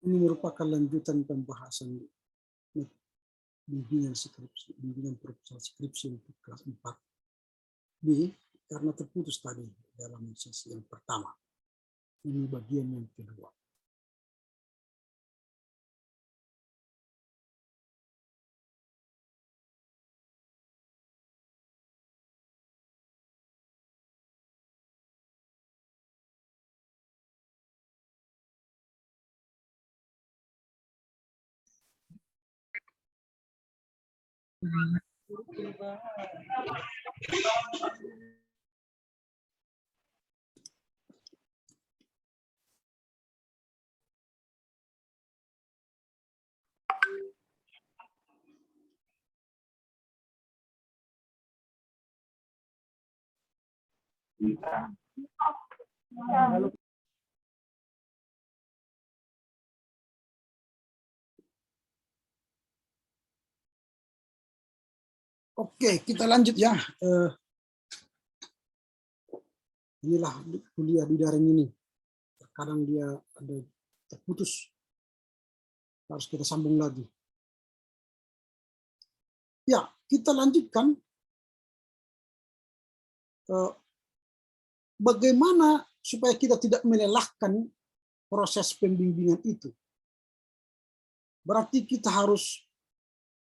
Ini merupakan lanjutan pembahasan bimbingan proposal skripsi untuk kelas 4B karena terputus tadi dalam sesi yang pertama. Ini bagian yang kedua. Oke, kita lanjut ya. Inilah kuliah di daring ini. Terkadang dia ada terputus. Harus kita sambung lagi. Ya, kita lanjutkan. Bagaimana supaya kita tidak melelahkan proses pembimbingan itu. Berarti kita harus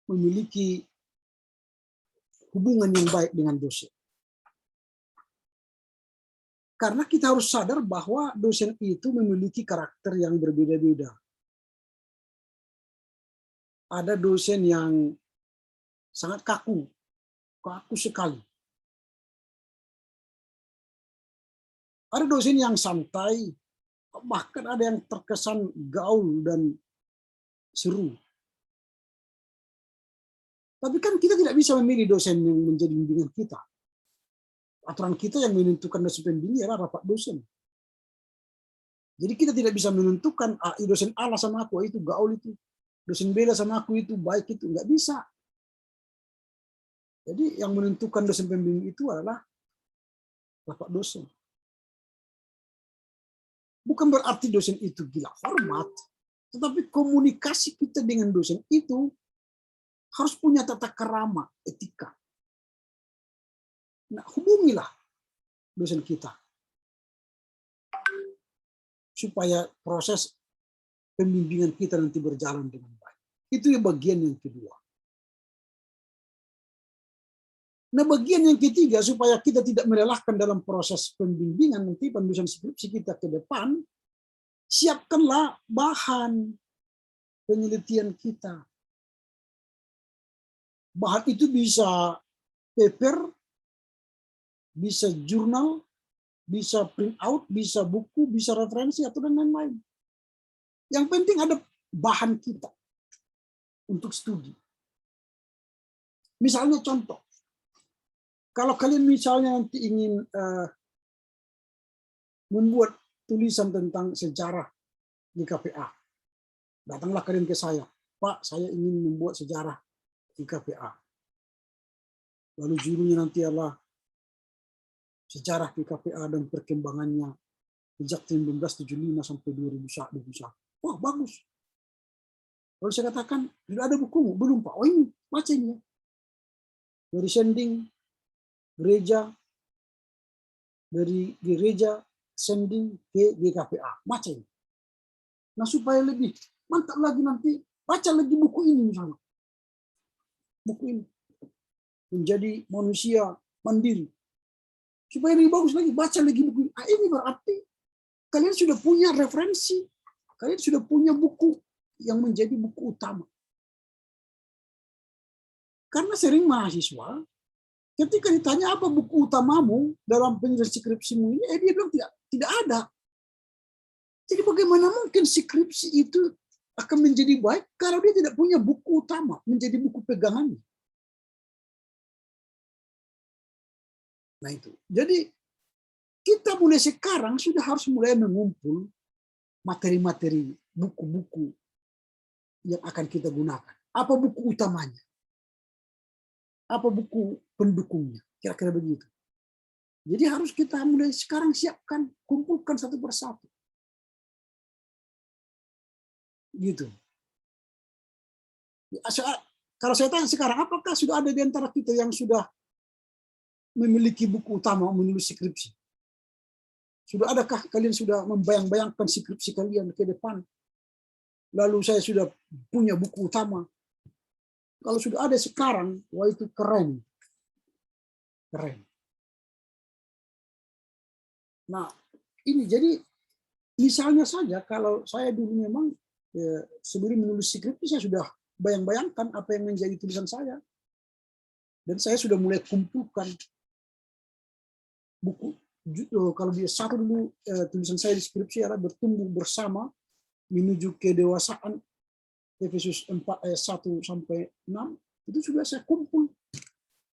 memiliki hubungan yang baik dengan dosen. Karena kita harus sadar bahwa dosen itu memiliki karakter yang berbeda-beda. Ada dosen yang sangat kaku sekali. Ada dosen yang santai, bahkan ada yang terkesan gaul dan seru. Tapi kan kita tidak bisa memilih dosen yang menjadi bimbingan kita. Aturan kita yang menentukan dosen pembimbing adalah rapat dosen. Jadi kita tidak bisa menentukan dosen A sama aku itu gaul itu, dosen B sama aku itu baik itu, nggak bisa. Jadi yang menentukan dosen pembimbing itu adalah rapat dosen. Bukan berarti dosen itu gila hormat, tetapi komunikasi kita dengan dosen itu harus punya tata kerama, etika. Nah, hubungilah dosen kita supaya proses pembimbingan kita nanti berjalan dengan baik. Itu yang bagian yang kedua. Nah, bagian yang ketiga supaya kita tidak melelahkan dalam proses pembimbingan nanti penulisan skripsi kita ke depan, siapkanlah bahan penelitian kita. Bahan itu bisa paper, bisa jurnal, bisa print out, bisa buku, bisa referensi, atau dan lain-lain. Yang penting ada bahan kita untuk studi. Misalnya contoh, kalau kalian misalnya nanti ingin membuat tulisan tentang sejarah di KPA, datanglah kalian ke saya, Pak, saya ingin membuat sejarah di KPA. Lalu judulnya nanti adalah sejarah PKPA dan perkembangannya sejak 1975 sampai 2021. Wah, bagus. Lalu saya katakan, tidak ada bukumu? Belum, Pak. Oh, ini, baca ini ya. Dari sending, gereja, dari gereja, sending ke GKPA. Baca ini. Nah, supaya lebih mantap lagi nanti, baca lagi buku ini misalnya. Buku ini. Menjadi manusia mandiri. Supaya lebih bagus lagi, baca lagi buku ini. Ini berarti kalian sudah punya referensi. Kalian sudah punya buku yang menjadi buku utama. Karena sering mahasiswa, ketika ditanya apa buku utamamu dalam penyelesaian skripsimu ini, dia bilang tidak ada. Jadi bagaimana mungkin skripsi itu akan menjadi baik kalau dia tidak punya buku utama, menjadi buku pegangannya. Nah itu. Jadi kita mulai sekarang sudah harus mulai mengumpul materi-materi, buku-buku yang akan kita gunakan. Apa buku utamanya? Apa buku pendukungnya? Kira-kira begitu. Jadi harus kita mulai sekarang siapkan, kumpulkan satu persatu. Gitu. Kalau saya tanya sekarang, apakah sudah ada di antara kita yang sudah memiliki buku utama menulis skripsi? Sudah adakah kalian sudah membayang-bayangkan skripsi kalian ke depan? Lalu saya sudah punya buku utama. Kalau sudah ada sekarang, wah itu keren. Keren. Nah, ini jadi misalnya saja kalau saya dulu memang sebelum menulis skripsi saya sudah bayang-bayangkan apa yang menjadi tulisan saya. Dan saya sudah mulai kumpulkan buku. Kalau dia satu dulu tulisan saya di skripsi adalah bertumbuh bersama menuju kedewasaan Efesus 4 ayat 1 sampai 6 itu sudah saya kumpul.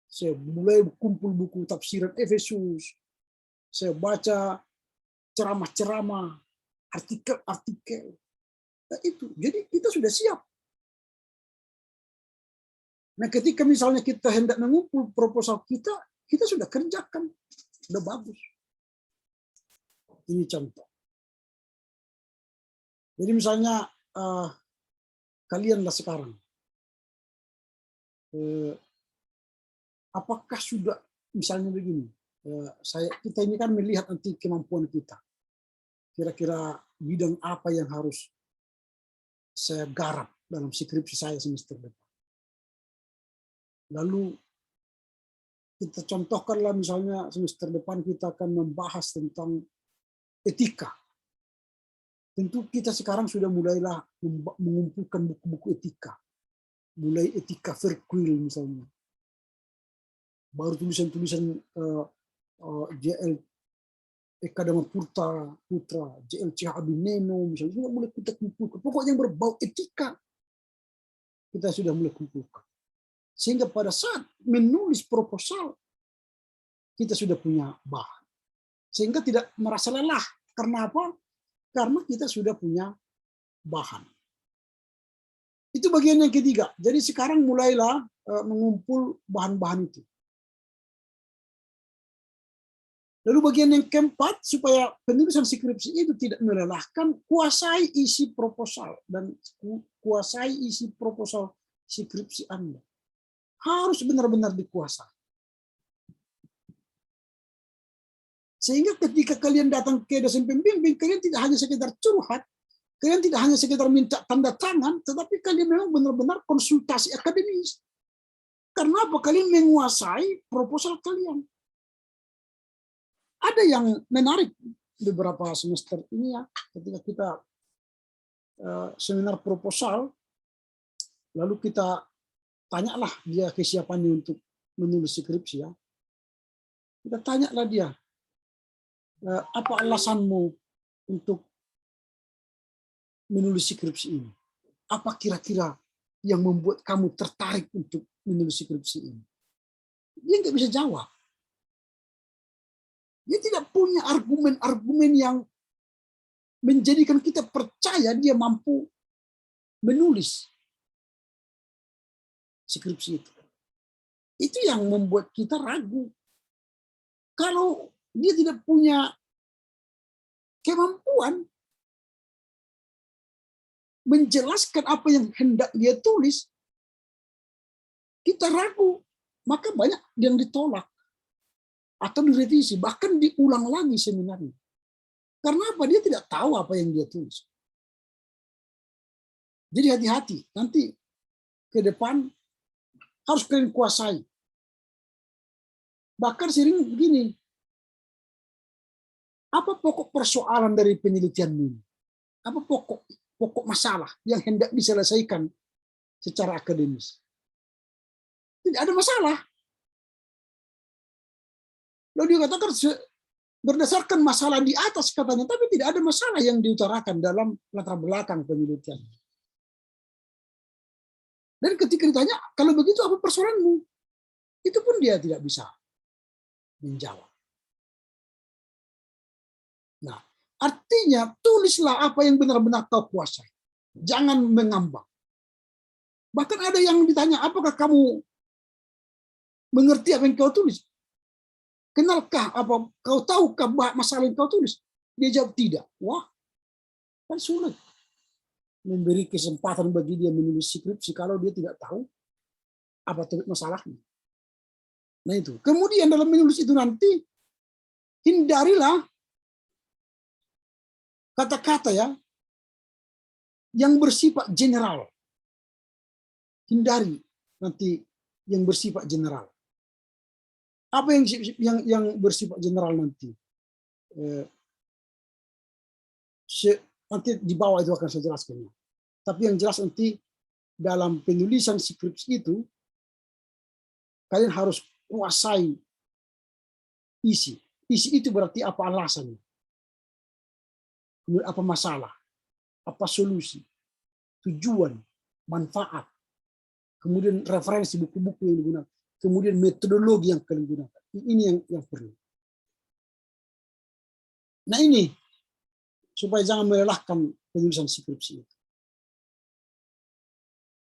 Saya mulai kumpul buku tafsiran Efesus. Saya baca ceramah-ceramah, artikel-artikel. Nah, itu. Jadi kita sudah siap. Nah, ketika misalnya kita hendak mengumpul proposal kita sudah kerjakan. Sudah bagus. Ini contoh. Jadi misalnya kalianlah sekarang, apakah sudah misalnya begini, kita ini kan melihat nanti kemampuan kita, kira-kira bidang apa yang harus saya garap dalam skripsi saya semester depan. Lalu kita contohkanlah misalnya semester depan kita akan membahas tentang etika. Tentu kita sekarang sudah mulailah mengumpulkan buku-buku etika. Mulai etika Verkuil misalnya. Baru tulisan-tulisan JL Eka Dama Putra, JL Abineno misalnya. Sudah mulai kita kumpulkan. Pokoknya yang berbau etika kita sudah mulai kumpulkan. Sehingga pada saat menulis proposal, kita sudah punya bahan. Sehingga tidak merasa lelah. Karena apa? Karena kita sudah punya bahan. Itu bagian yang ketiga. Jadi sekarang mulailah mengumpul bahan-bahan itu. Lalu bagian yang keempat, supaya penulisan skripsi itu tidak melelahkan, kuasai isi proposal. Dan kuasai isi proposal skripsi Anda. Harus benar-benar dikuasai. Sehingga ketika kalian datang ke dosen pembimbing, kalian tidak hanya sekedar curhat, kalian tidak hanya sekedar minta tanda tangan, tetapi kalian memang benar-benar konsultasi akademis. Karena apa? Kalian menguasai proposal kalian. Ada yang menarik beberapa semester ini ya, ketika kita seminar proposal, lalu kita tanyalah dia kesiapannya untuk menulis skripsi ya. Kita tanyalah dia, apa alasanmu untuk menulis skripsi ini? Apa kira-kira yang membuat kamu tertarik untuk menulis skripsi ini? Dia nggak bisa jawab. Dia tidak punya argumen-argumen yang menjadikan kita percaya dia mampu menulis skripsi itu. Itu yang membuat kita ragu. Kalau dia tidak punya kemampuan menjelaskan apa yang hendak dia tulis, kita ragu. Maka banyak yang ditolak atau direvisi, bahkan diulang lagi seminarnya. Karena apa? Dia tidak tahu apa yang dia tulis. Jadi hati-hati, nanti ke depan harus kalian kuasai. Bahkan sering begini, apa pokok persoalan dari penelitianmu? Apa pokok masalah yang hendak diselesaikan secara akademis? Tidak ada masalah. Lalu dia katakan berdasarkan masalah di atas katanya, tapi tidak ada masalah yang diutarakan dalam latar belakang penelitian. Dan ketika ditanya, kalau begitu apa persoalanmu? Itu pun dia tidak bisa menjawab. Nah, artinya tulislah apa yang benar-benar kau kuasai. Jangan mengambang. Bahkan ada yang ditanya, apakah kamu mengerti apa yang kau tulis? Kenalkah apa kau tahukah masalah yang kau tulis? Dia jawab tidak. Wah, kan sulit. memberi kesempatan bagi dia menulis skripsi kalau dia tidak tahu apa topik masalahnya. Nah itu. Kemudian dalam menulis itu nanti hindarilah kata-kata ya yang bersifat general. Hindari nanti yang bersifat general. Apa yang bersifat general nanti? Nanti di bawah itu akan saya jelaskan. Tapi yang jelas nanti dalam penulisan skripsi itu kalian harus kuasai isi. Isi itu berarti apa alasannya, apa masalah, apa solusi, tujuan, manfaat, kemudian referensi buku-buku yang digunakan, kemudian metodologi yang kalian gunakan. Ini yang perlu. Nah ini supaya jangan melelahkan penulisan skripsi itu.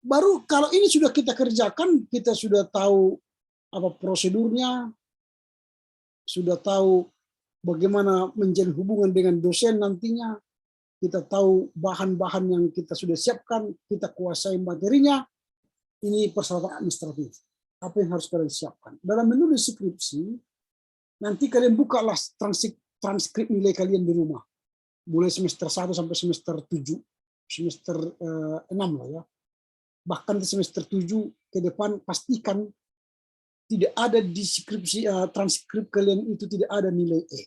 Baru kalau ini sudah kita kerjakan, kita sudah tahu apa prosedurnya, sudah tahu bagaimana menjalin hubungan dengan dosen nantinya, kita tahu bahan-bahan yang kita sudah siapkan, kita kuasai materinya, ini persyaratan administratif. Apa yang harus kalian siapkan? Dalam menulis skripsi, nanti kalian bukalah transkrip nilai kalian di rumah. Mulai semester 1 sampai semester 7, semester 6 lah ya. Bahkan di semester 7 ke depan pastikan tidak ada di skripsi transkrip kalian itu tidak ada nilai E.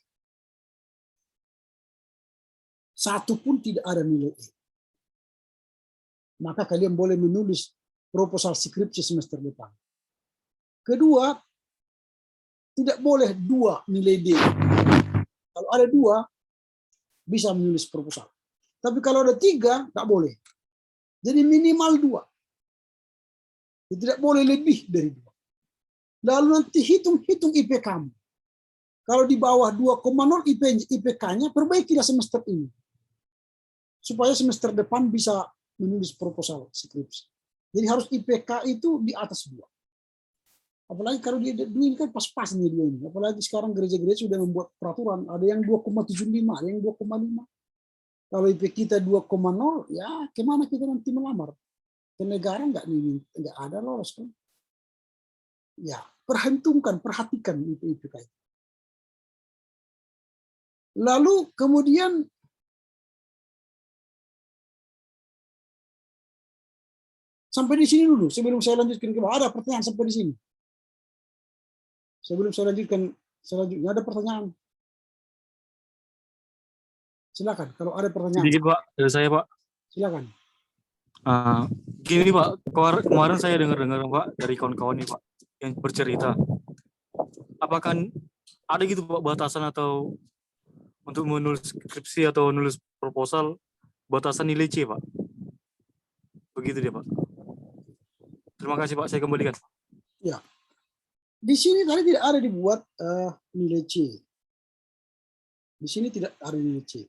Satu pun tidak ada nilai E. Maka kalian boleh menulis proposal skripsi semester depan. Kedua, tidak boleh 2 nilai D. Kalau ada 2, bisa menulis proposal. Tapi kalau ada 3, tidak boleh. Jadi minimal 2. Tidak boleh lebih dari 2. Lalu nanti hitung IP kamu. Kalau di bawah 2,0 IPK-nya, perbaikilah semester ini. Supaya semester depan bisa menulis proposal skripsi. Jadi harus IPK itu di atas 2. Apalagi kalau dia 2 ini kan pas-pas nih 2 ini. Apalagi sekarang gereja-gereja sudah membuat peraturan. Ada yang 2,75, ada yang 2,5. Kalau IP kita 2,0, ya kemana kita nanti melamar? Ke negara nggak ada lolos kan? Ya, perhatikan IPK itu. Lalu kemudian sampai di sini dulu sebelum saya lanjutkan ke bawah. Ada pertanyaan sampai di sini? Sebelum saya lanjutkan selanjutnya ada pertanyaan. Silakan kalau ada pertanyaan. Sedikit Pak, dari saya Pak. Silakan. Gini Pak, kemarin saya dengar Pak dari kawan-kawan nih Pak yang bercerita. Apakah ada gitu Pak batasan atau untuk menulis skripsi atau menulis proposal batasan nilai C Pak? Begitu dia Pak. Terima kasih Pak, saya kembalikan. Ya, di sini tadi tidak ada dibuat nilai C. Di sini tidak ada nilai C.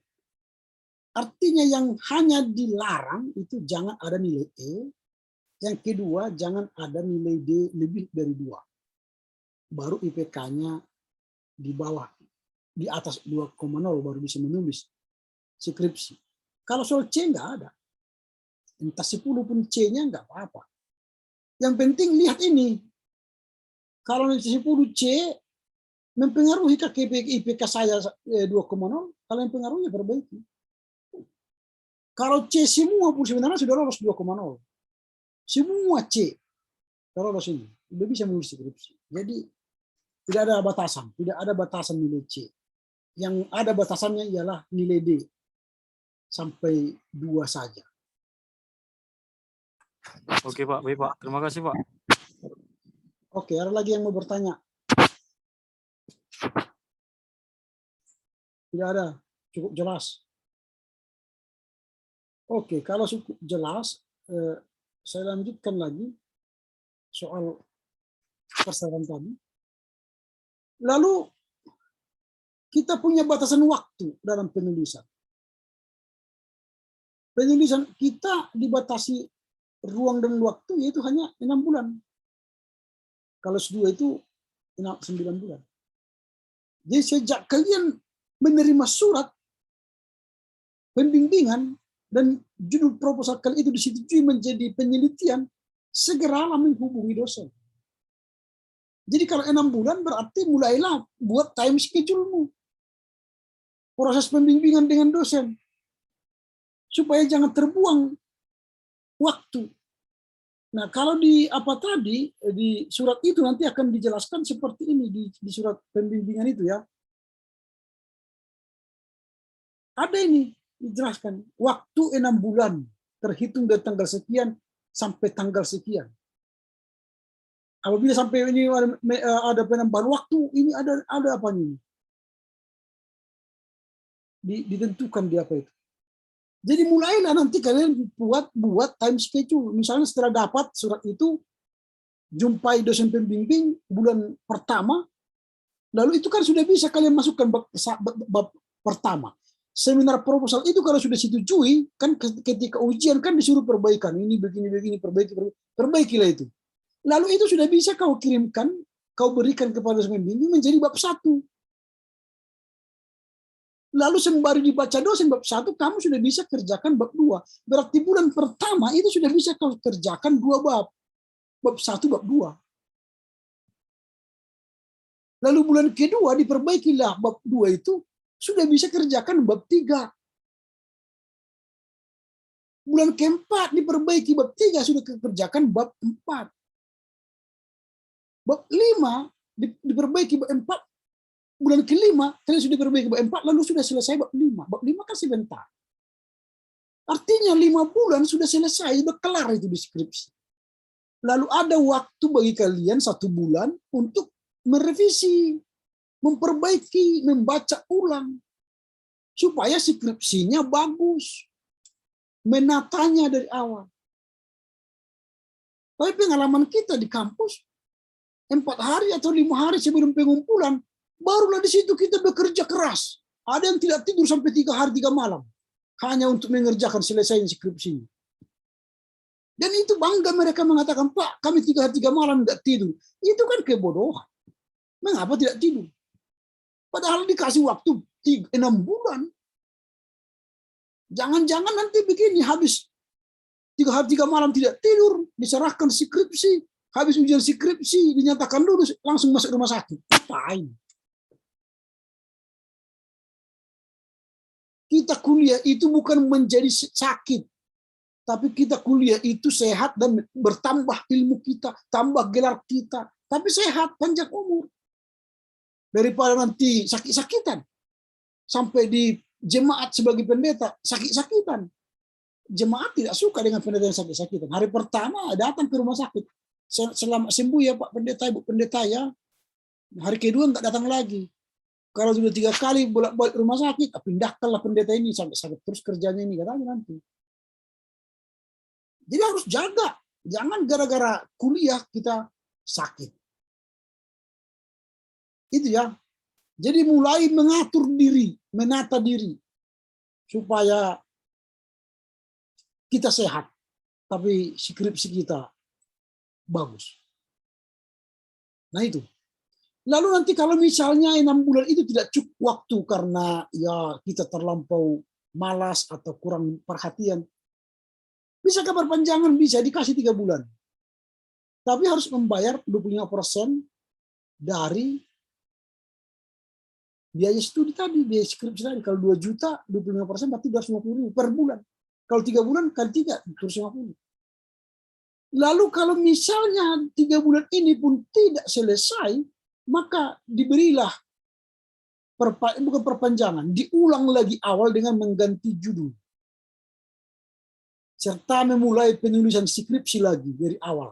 Artinya yang hanya dilarang itu jangan ada nilai E. Yang kedua, jangan ada nilai D lebih dari 2. Baru IPK-nya di bawah, di atas 2,0 baru bisa menulis skripsi. Kalau soal C nggak ada. Entah 10 pun C-nya nggak apa-apa. Yang penting lihat ini. Kalau nanti 10 C mempengaruhi ke IPK saya 2,0, kalau yang pengaruhnya perbaiki. Kalau C semua pun sebenarnya sudah lolos 2,0. Semua C lolos ini. Sudah bisa menulis skripsi. Jadi tidak ada batasan. Tidak ada batasan nilai C. Yang ada batasannya ialah nilai D. Sampai 2 saja. Oke Pak, baik Pak. Terima kasih Pak. Oke, ada lagi yang mau bertanya? Tidak ada. Cukup jelas. Oke, kalau cukup jelas, saya lanjutkan lagi soal persyaratan tadi. Lalu kita punya batasan waktu dalam penulisan. Penulisan kita dibatasi ruang dan waktu yaitu hanya 6 bulan. Kalau S2 itu 9 bulan. Jadi sejak kalian menerima surat pembimbingan dan judul proposal kali itu disetujui menjadi penelitian, segeralah menghubungi dosen. Jadi kalau 6 bulan berarti mulailah buat time schedule-mu. Proses pembimbingan dengan dosen. Supaya jangan terbuang waktu. Nah, kalau di di surat itu nanti akan dijelaskan seperti ini di surat pembimbingan itu ya. Ada ini dijelaskan, waktu 6 bulan terhitung dari tanggal sekian sampai tanggal sekian. Apabila sampai ini ada penambahan waktu, ini ada apa ini? Ditentukan di apa itu. Jadi mulailah nanti kalian buat time schedule. Misalnya setelah dapat surat itu, jumpai dosen pembimbing bulan pertama, lalu itu kan sudah bisa kalian masukkan bab pertama. Seminar proposal itu kalau sudah disetujui, kan ketika ujian kan disuruh perbaikan. Ini begini, perbaikilah itu. Lalu itu sudah bisa kau kirimkan, kau berikan kepada dosen pembimbing menjadi bab 1. Lalu sembari dibaca dosen bab 1, kamu sudah bisa kerjakan bab 2. Berarti bulan pertama itu sudah bisa kau kerjakan 2 bab. Bab 1, bab 2. Lalu bulan kedua diperbaikilah bab 2 itu, sudah bisa kerjakan bab 3. Bulan keempat diperbaiki bab 3, sudah kerjakan bab 4. Bab 5 diperbaiki bab 4, bulan kelima kalian sudah diperbaiki bab 4, lalu sudah selesai bab 5. Bab 5 kan sebentar. Artinya 5 bulan sudah selesai, sudah kelar itu deskripsi. Lalu ada waktu bagi kalian 1 bulan untuk merevisi, memperbaiki, membaca ulang. Supaya skripsinya bagus. Menatanya dari awal. Tapi pengalaman kita di kampus, 4 hari atau 5 hari sebelum pengumpulan, barulah di situ kita bekerja keras. Ada yang tidak tidur sampai 3 hari 3 malam. Hanya untuk mengerjakan selesai skripsinya. Dan itu bangga mereka mengatakan, Pak, kami 3 hari 3 malam tidak tidur. Itu kan kebodohan. Mengapa tidak tidur? Padahal dikasih waktu 6 bulan. Jangan-jangan nanti begini, habis 3 hari 3 malam tidak tidur, diserahkan skripsi, habis ujian skripsi, dinyatakan lulus, langsung masuk rumah sakit. Ngapain? Kita kuliah itu bukan menjadi sakit, tapi kita kuliah itu sehat dan bertambah ilmu kita, tambah gelar kita, tapi sehat, panjang umur. Daripada nanti sakit-sakitan, sampai di jemaat sebagai pendeta, sakit-sakitan. Jemaat tidak suka dengan pendeta yang sakit-sakitan. Hari pertama datang ke rumah sakit, selamat sembuh ya Pak Pendeta, Ibu Pendeta ya. Hari kedua nggak datang lagi. Kalau sudah 3 kali bolak-balik rumah sakit, pindahkanlah pendeta ini sampai sakit terus kerjanya ini katanya nanti. Jadi harus jaga, jangan gara-gara kuliah kita sakit. Itu ya. Jadi mulai mengatur diri, menata diri supaya kita sehat, tapi skripsi kita bagus. Nah itu. Lalu nanti kalau misalnya 6 bulan itu tidak cukup waktu karena ya kita terlampau malas atau kurang perhatian, bisa perpanjangan, bisa dikasih 3 bulan. Tapi harus membayar 25% dari biaya studi tadi, biaya skripsi tadi. Kalau 2 juta, 25% berarti 250.000 per bulan. Kalau 3 bulan kali 3, 250. Lalu kalau misalnya 3 bulan ini pun tidak selesai, maka diberilah bukan perpanjangan, diulang lagi awal dengan mengganti judul. Serta memulai penulisan skripsi lagi dari awal.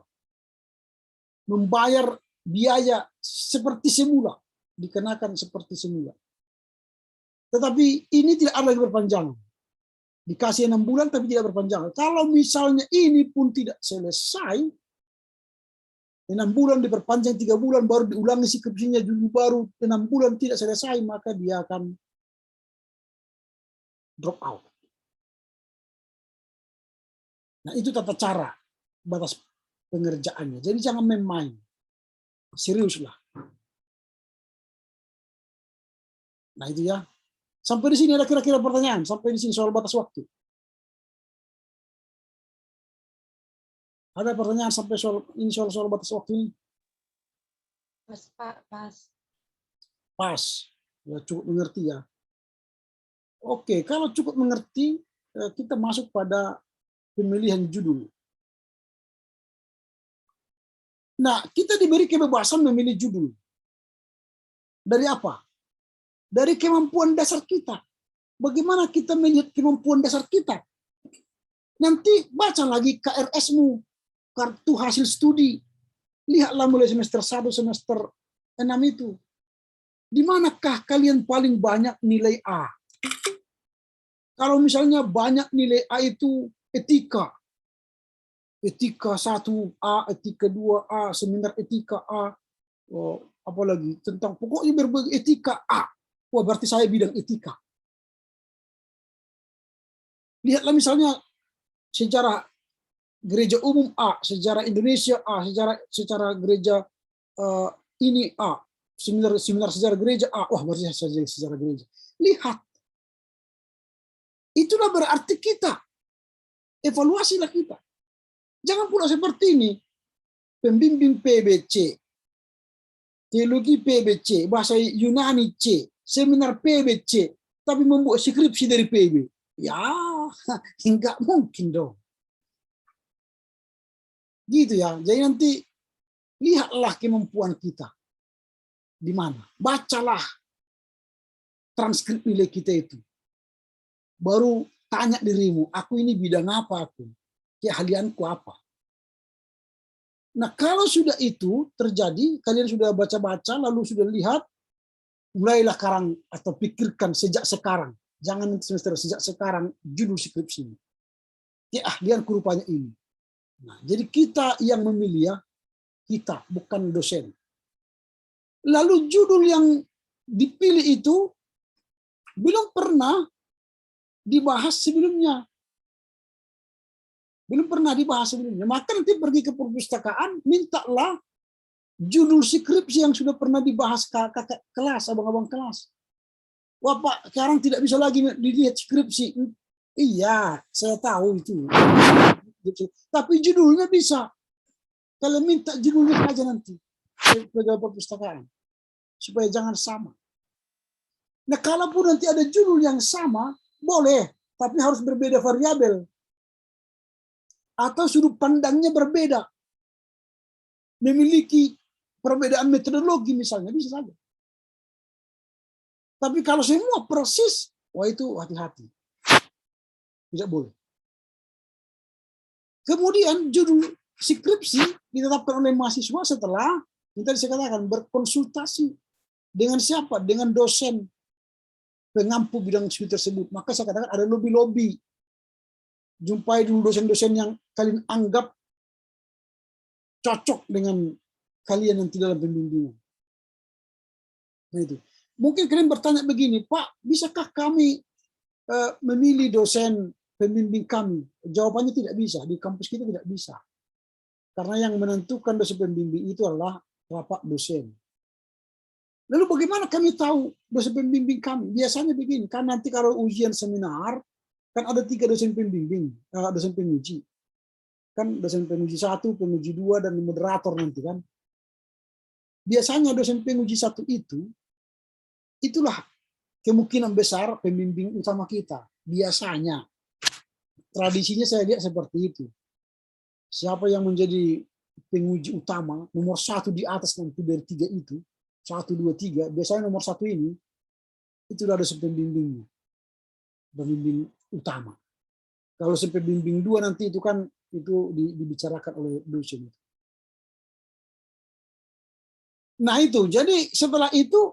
Membayar biaya seperti semula, dikenakan seperti semula. Tetapi ini tidak ada lagi perpanjangan. Dikasih 6 bulan tapi tidak perpanjangan. Kalau misalnya ini pun tidak selesai, 6 bulan diperpanjang 3 bulan, baru diulangi skripsinya dulu, baru 6 bulan tidak selesai, maka dia akan drop out. Nah itu tata cara batas pengerjaannya. Jadi jangan main-main, seriuslah. Nah itu ya. Sampai di sini ada kira-kira pertanyaan, sampai di sini soal batas waktu. Ada pertanyaan sampai soal batas waktu ini? Pas, Pak, pas. Pas, ya, cukup mengerti ya. Oke, kalau cukup mengerti, kita masuk pada pemilihan judul. Nah, kita diberi kebebasan memilih judul. Dari apa? Dari kemampuan dasar kita. Bagaimana kita melihat kemampuan dasar kita? Nanti baca lagi KRS-mu, kartu hasil studi. Lihatlah mulai semester 1, semester 6 itu. Di manakah kalian paling banyak nilai A? Kalau misalnya banyak nilai A itu etika. Etika 1A, etika 2A, seminar etika A. Oh, apalagi tentang pokoknya berbagai etika A. Wah, berarti saya bidang etika. Lihatlah misalnya sejarah gereja umum A, sejarah Indonesia A, secara gereja ini A, seminar sejarah gereja A. Wah, berarti saya sejarah gereja. Lihat. Itulah berarti kita. Evaluasilah kita. Jangan pula seperti ini. Pembimbing PBC, teologi PBC, bahasa Yunani C, seminar PBC, tapi membuat skripsi dari PB. Ya, enggak mungkin dong. Gitu ya. Jadi nanti lihatlah kemampuan kita. Di mana? Bacalah transkrip nilai kita itu. Baru tanya dirimu, aku ini bidang apa aku? Keahlianku apa? Nah, kalau sudah itu terjadi, kalian sudah baca-baca, lalu sudah lihat, mulailah sekarang atau pikirkan sejak sekarang. Jangan semester, sejak sekarang judul skripsi. Keahlianku rupanya ini. Nah, jadi kita yang memilih ya, kita bukan dosen. Lalu judul yang dipilih itu belum pernah dibahas sebelumnya. Belum pernah dibahas sebelumnya. Maka nanti pergi ke perpustakaan, mintalah judul skripsi yang sudah pernah dibahas kakak kelas, abang-abang kelas. Wah Pak, sekarang tidak bisa lagi dilihat skripsi. Iya, saya tahu itu. Tapi judulnya bisa. Kalau minta judulnya saja nanti ke perpustakaan. Supaya jangan sama. Nah, kalaupun nanti ada judul yang sama, boleh. Tapi harus berbeda variabel. Atau sudut pandangnya berbeda. Memiliki perbedaan metodologi misalnya, bisa saja. Tapi kalau semua persis, wah itu hati-hati. Tidak boleh. Kemudian judul skripsi ditetapkan oleh mahasiswa setelah kita bisa katakan berkonsultasi dengan siapa? Dengan dosen pengampu bidang studi tersebut. Maka saya katakan ada lobby-lobby. Jumpai dulu dosen-dosen yang kalian anggap cocok dengan kalian nanti dalam pembimbingan. Nah itu. Mungkin kalian bertanya begini, Pak, bisakah kami memilih dosen pembimbing kami? Jawabannya tidak bisa. Di kampus kita tidak bisa. Karena yang menentukan dosen pembimbing itu adalah rapat dosen. Lalu bagaimana kami tahu dosen pembimbing kami? Biasanya begini, kan nanti kalau ujian seminar, kan ada 3 dosen pembimbing, dosen penguji. Kan dosen penguji 1, penguji 2, dan moderator nanti kan. Biasanya dosen penguji 1 itu, itulah kemungkinan besar pembimbing utama kita. Biasanya. Tradisinya saya lihat seperti itu. Siapa yang menjadi penguji utama, nomor 1 di atas nanti dari 3 itu, 1, 2, 3, biasanya nomor 1 ini, itulah dosen pembimbingnya. Pembimbing utama. Kalau sampai pembimbing 2 nanti itu kan itu dibicarakan oleh dosen. Nah itu, jadi setelah itu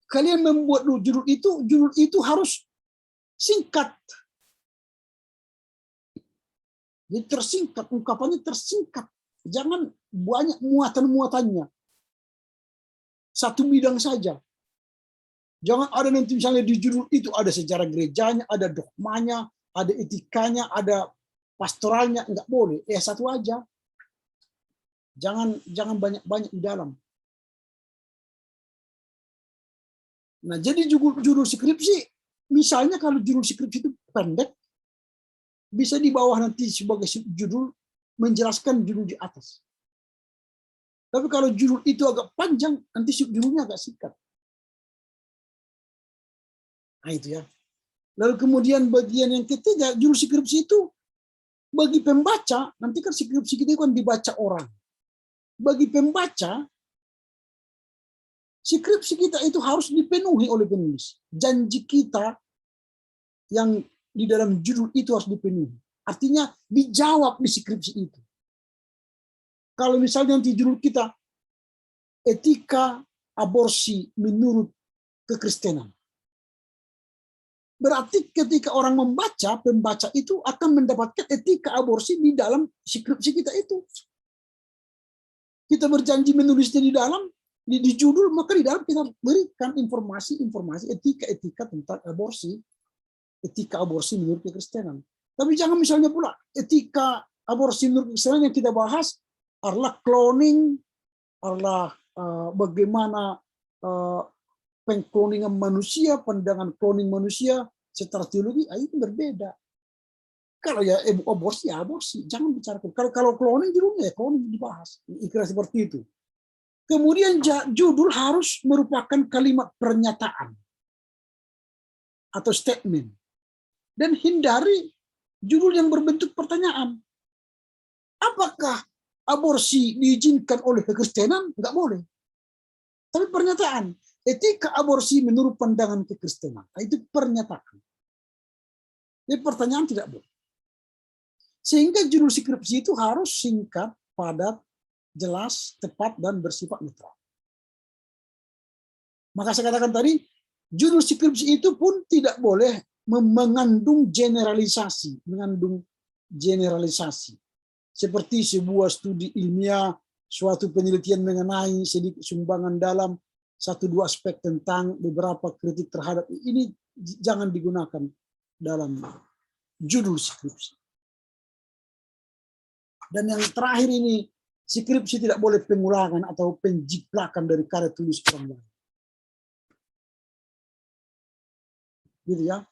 kalian membuat judul itu harus singkat. Jadi tersingkat, ungkapannya tersingkat. Jangan banyak muatan-muatannya. Satu bidang saja. Jangan ada nanti misalnya di judul itu ada sejarah gerejanya, ada dogmanya, ada etikanya, ada pastoralnya, enggak boleh. Satu aja. Jangan banyak-banyak di dalam. Nah, jadi judul skripsi, misalnya kalau judul skripsi itu pendek, bisa di bawah nanti sebagai judul menjelaskan judul di atas. Tapi kalau judul itu agak panjang, nanti judulnya agak singkat. Nah itu ya. Lalu kemudian bagian yang ketiga, judul skripsi itu bagi pembaca, nanti kan skripsi kita kan dibaca orang. Bagi pembaca, skripsi kita itu harus dipenuhi oleh penulis. Janji kita yang di dalam judul itu harus dipenuhi. Artinya dijawab di skripsi itu. Kalau misalnya nanti judul kita etika aborsi menurut kekristenan. Berarti ketika orang membaca, pembaca itu akan mendapatkan etika aborsi di dalam skripsi kita itu. Kita berjanji menulisnya di dalam, di judul, maka di dalam kita berikan informasi-informasi etika-etika tentang aborsi, etika aborsi menurut kekristenan. Tapi jangan misalnya pula etika aborsi menurut kekristenan yang kita bahas adalah cloning, adalah bagaimana pengkloningan manusia, pandangan cloning manusia secara teologi, itu berbeda. Kalau ya aborsi, ya aborsi, jangan bicara. Kalau cloning judulnya ya cloning dibahas, kira seperti itu. Kemudian judul harus merupakan kalimat pernyataan atau statement, dan hindari judul yang berbentuk pertanyaan. Apakah aborsi diizinkan oleh kekristenan? Enggak boleh. Tapi pernyataan, etika aborsi menurut pandangan kekristenan. Itu pernyataan. Jadi pertanyaan tidak boleh. Sehingga judul skripsi itu harus singkat, padat, jelas, tepat, dan bersifat netral. Maka saya katakan tadi, judul skripsi itu pun tidak boleh mengandung generalisasi. Seperti sebuah studi ilmiah, suatu penelitian mengenai sedikit sumbangan dalam 1-2 aspek tentang beberapa kritik terhadap ini, jangan digunakan dalam judul skripsi. Dan yang terakhir ini, skripsi tidak boleh pengulangan atau penjiplakan dari karya tulis orang lain. Gitu ya.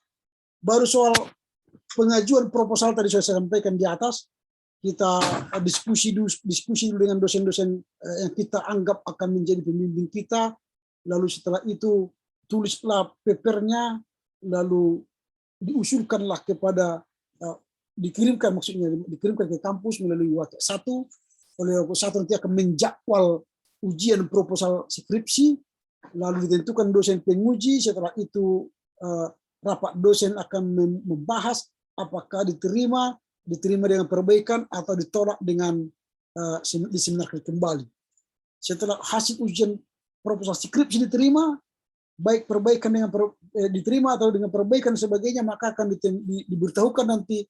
Baru soal pengajuan proposal tadi saya sampaikan di atas, kita diskusi dulu dengan dosen-dosen yang kita anggap akan menjadi pembimbing kita, lalu setelah itu tulislah papernya, lalu diusulkanlah kepada dikirimkan ke kampus melalui WhatsApp 1, oleh WhatsApp 1 nanti akan menjadwal ujian proposal skripsi, lalu ditentukan dosen penguji, setelah itu rapat dosen akan membahas apakah diterima dengan perbaikan atau ditolak dengan diseminarkan kembali. Setelah hasil ujian proposal skripsi diterima, baik perbaikan dengan diterima atau dengan perbaikan dan sebagainya, maka akan diberitahukan nanti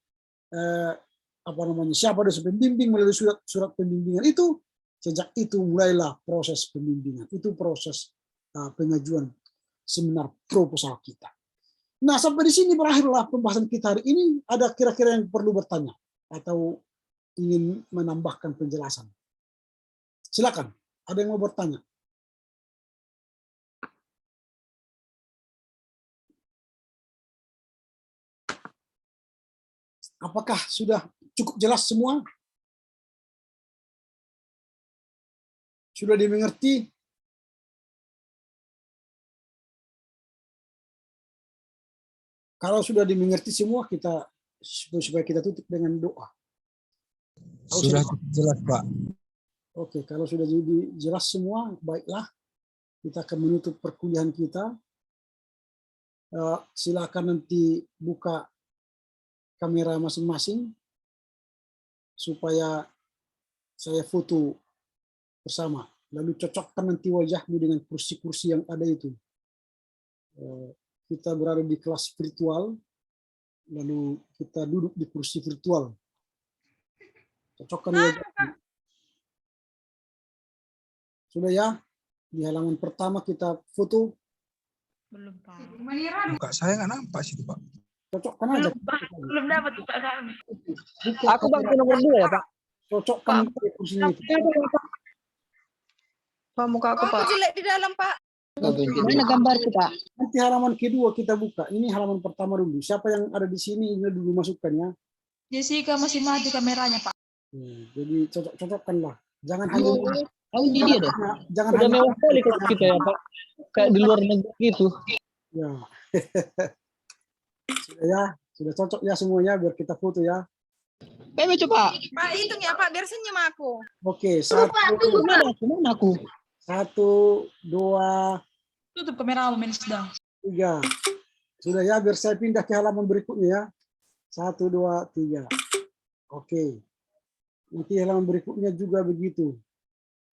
siapa dosen pembimbing melalui surat pembimbingan itu. Sejak itu mulailah proses pembimbingan. Itu proses pengajuan seminar proposal kita. Nah, sampai di sini berakhirlah pembahasan kita hari ini. Ada kira-kira yang perlu bertanya atau ingin menambahkan penjelasan? Silakan. Ada yang mau bertanya? Apakah sudah cukup jelas semua? Sudah dimengerti? Kalau sudah dimengerti semua, kita supaya kita tutup dengan doa. Sudah jelas, Pak. Oke, kalau sudah jadi jelas semua, baiklah. Kita akan menutup perkuliahan kita. Silakan nanti buka kamera masing-masing supaya saya foto bersama. Lalu cocokkan nanti wajahmu dengan kursi-kursi yang ada itu. Kita berada di kelas virtual, lalu kita duduk di kursi virtual. Cocokkan wajahmu. Sudah ya? Di halaman pertama kita foto. Belum, Pak. Muka saya nggak nampak situ, Pak. Cocokkan aja. Belum dapat Pak kami. Aku bangku nomor 2 ya, Pak. Cocokkan kursinya itu. Pak, muka aku, Pak. jelek di dalam, Pak. Mana gambar Pak? Nanti halaman kedua kita buka. Ini halaman pertama dulu. Siapa yang ada di sini ini dulu masukkan ya. Jessica masih maju kameranya, Pak. Jadi cocok-cocokkan lah. Jangan hanya Tahu di dia deh. jangan Udah hanya mewah sekali kok kita ya Pak. Kayak di luar negeri gitu. ya. Sudah ya, sudah cocok ya semuanya biar kita foto ya. Kayak coba. Pak, hitung ya Pak, biar senyum aku. Oke, Mana aku? 1, 2, Tutup kamera main sedang. 3. Sudah ya, biar saya pindah ke halaman berikutnya ya. 1, 2, 3. Oke. Nanti halaman berikutnya juga begitu.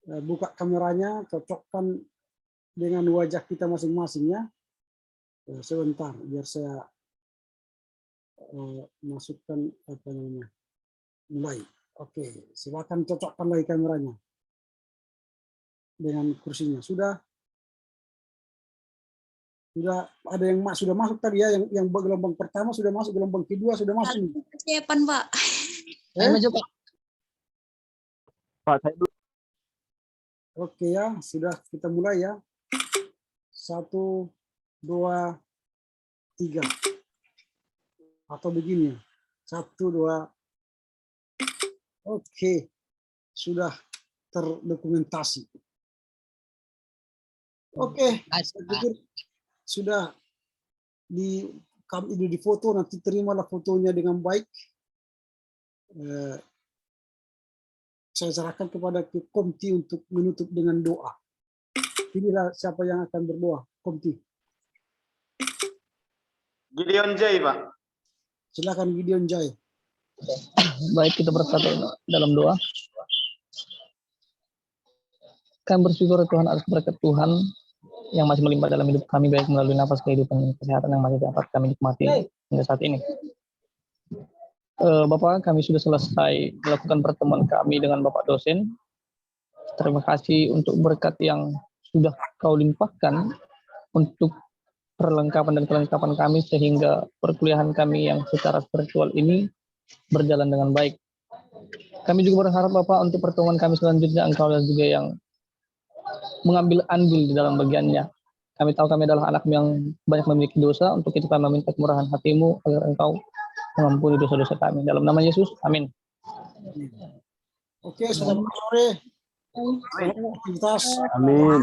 Buka kameranya, cocokkan dengan wajah kita masing-masing ya. Sebentar, biar saya masukkan apa namanya. Mulai. Oke, silakan cocokkan lagi kameranya dengan kursinya. Sudah ada yang sudah masuk tadi ya, yang gelombang pertama sudah masuk, gelombang kedua sudah masuk. Persiapan, Pak. Ayo coba. Pak, saya dulu. Oke ya, sudah kita mulai ya. 1, 2, 3. Atau begini ya. 1, 2. Oke, sudah terdokumentasi. Oke, saya pikir sudah kami ini di foto, nanti terimalah fotonya dengan baik. Saya serahkan kepada Komti untuk menutup dengan doa. Inilah siapa yang akan berdoa, Komti. Gideon Jai, Pak. Silakan Gideon Jai. Baik, kita bersatu dalam doa. Kami bersyukur Tuhan atas berkat Tuhan yang masih melimpah dalam hidup kami, baik melalui nafas kehidupan dan kesehatan yang masih dapat kami nikmati hingga saat ini. Bapak, kami sudah selesai melakukan pertemuan kami dengan Bapak dosen. Terima kasih untuk berkat yang sudah kau limpahkan untuk perlengkapan dan kelengkapan kami sehingga perkuliahan kami yang secara virtual ini berjalan dengan baik. Kami juga berharap Bapak untuk pertemuan kami selanjutnya Engkau juga yang mengambil andil di dalam bagiannya. Kami tahu kami adalah anak yang banyak memiliki dosa, untuk itu kami meminta kemurahan hati-Mu agar Engkau mengampuni dosa-dosa kami. Dalam nama Yesus, amin. Oke, selamat sore. Selamat aktivitas. Amin.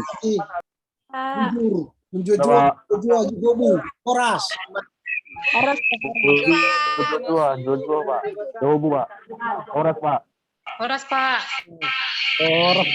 Menjual Horas. Dua, Pak. Pak. Horas, Pak. Horas Pak. Horas.